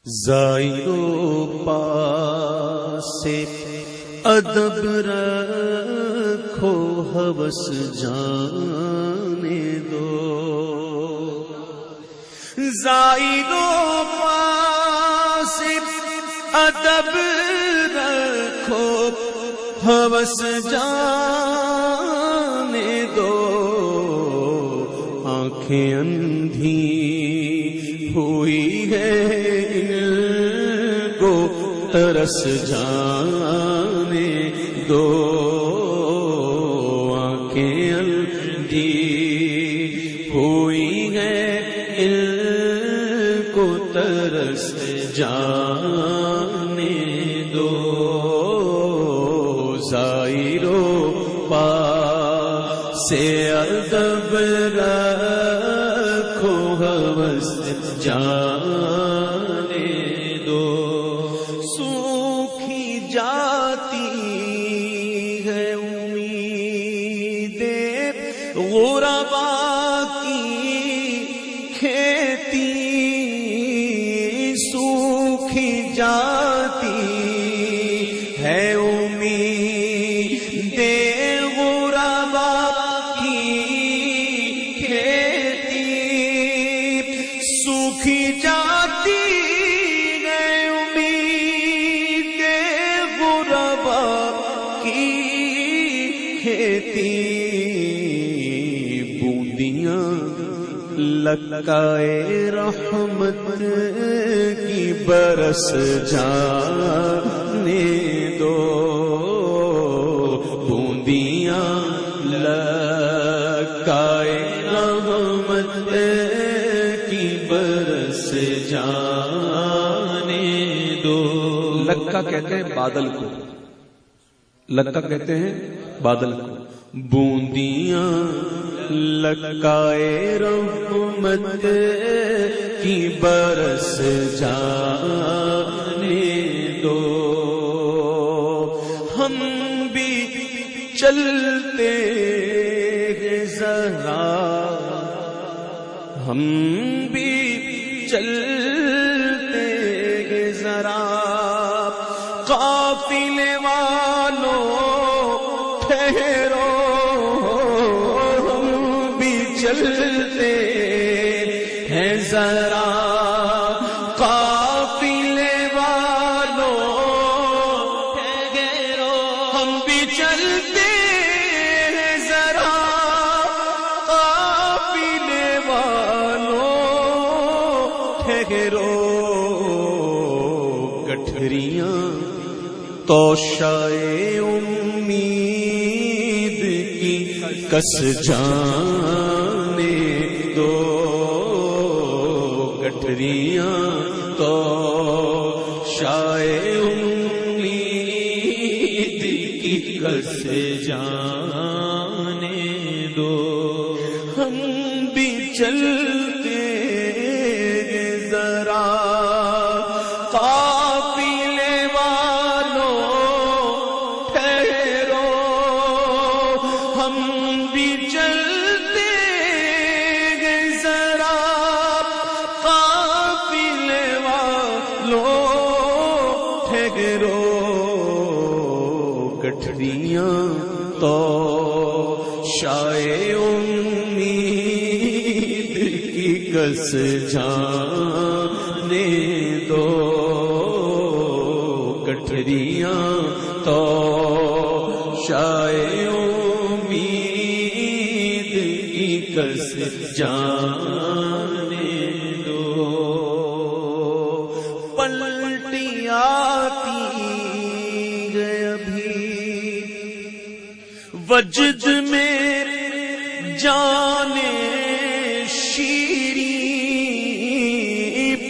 زائرو پاس ادب رکھو ہوس جانے دو، زائرو پاس ادب رکھو ہوس جانے دو، آنکھیں اندھی ہوئی ہے کو ترس جانے دو، آنکھیں اندھی ہوئی ہے ان کو ترس جانے دو، زائرو پاس ادب رکھو ہوس جانے دو، سوکھی جاتی ہے امیدیں غرباء کی کھیتی، سوکھی جاتی ہے امیدیں غرباء کی کھیتی، سوکھی جاتی ہے امیدیں غرباء کی کھیتی، بوندیاں لگائے رحمت کی برس جانے دو، بوندیاں لگائے رحمت کی برس جانے دو، لکا کہتے ہیں بادل کو، لکا کہتے ہیں بادل کو، بوندیاں لگائے رحمت کی برس جانے دو، ہم بھی چلتے ہیں ذرا، ہم بھی چلتے ہیں ذرا، قافلے والوں ٹھہرو، ہم بھی چلتے ہیں ذرا، قافلے والوں ٹھہرو، ہم بھی چلتے ہیں ذرا، قافلے والوں ٹھہرو، گٹھریاں توشائے امید کی کس جانے دو، گٹھریاں توشائے امید کی کس جانے دو، ہم بھی چلتے ہیں ذرا، قافلے والوں ٹھہرو، ہم بھی چلتے ہیں ذرا، قافلے والوں ٹھہرو، گٹھریاں تو شائع امید کی کس جانے دو، گٹھریاں تو شائع امید کی کس جانے دو، پلٹی آتی ہے ابھی وجد میں جانے شیریں،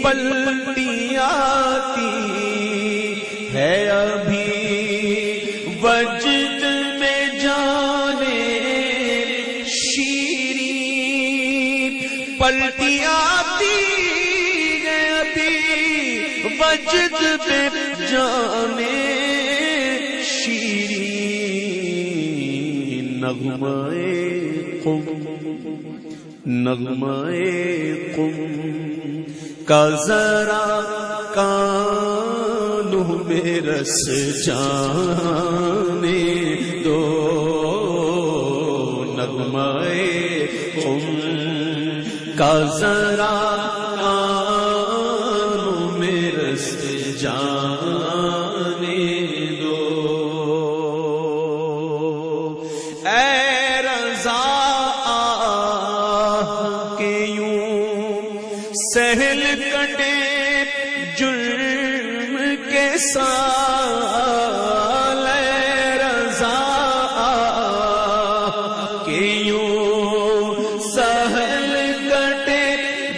پلٹی آتی ہے ابھی وجد میں جانے شیریں، پلٹی آتی ہے ابھی وجد میں جانے شیریں، نغمۂ قم نغمۂ قم کا ذرا کا میں رس جانے دو نغمے کا ذرا کانوں میں رس جانے دو اے رضا کے یوں سہل کٹے جرم کے سال اے رضا کے یوں سہل کٹے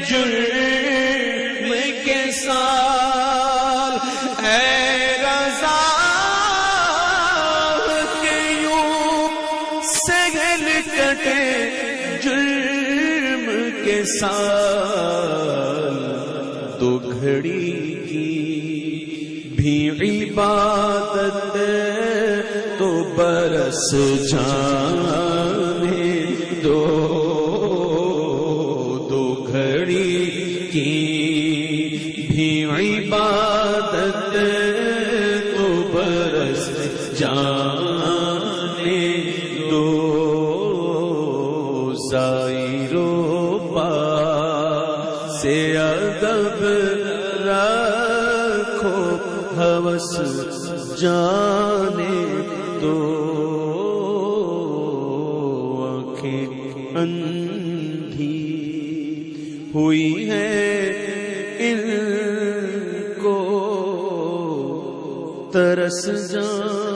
جرم کے سال اے رضا کے یوں سہل کٹے جرم کے سال دو گھڑی کی بھی عبادت تو برس جانے دو دو گھڑی کی بھی عبادت تو برس جانے دو زائروں پاس سے ادب رکھو ہوس جانے دو آنکھیں اندھی ہوئی ہیں ان کو ترس جانے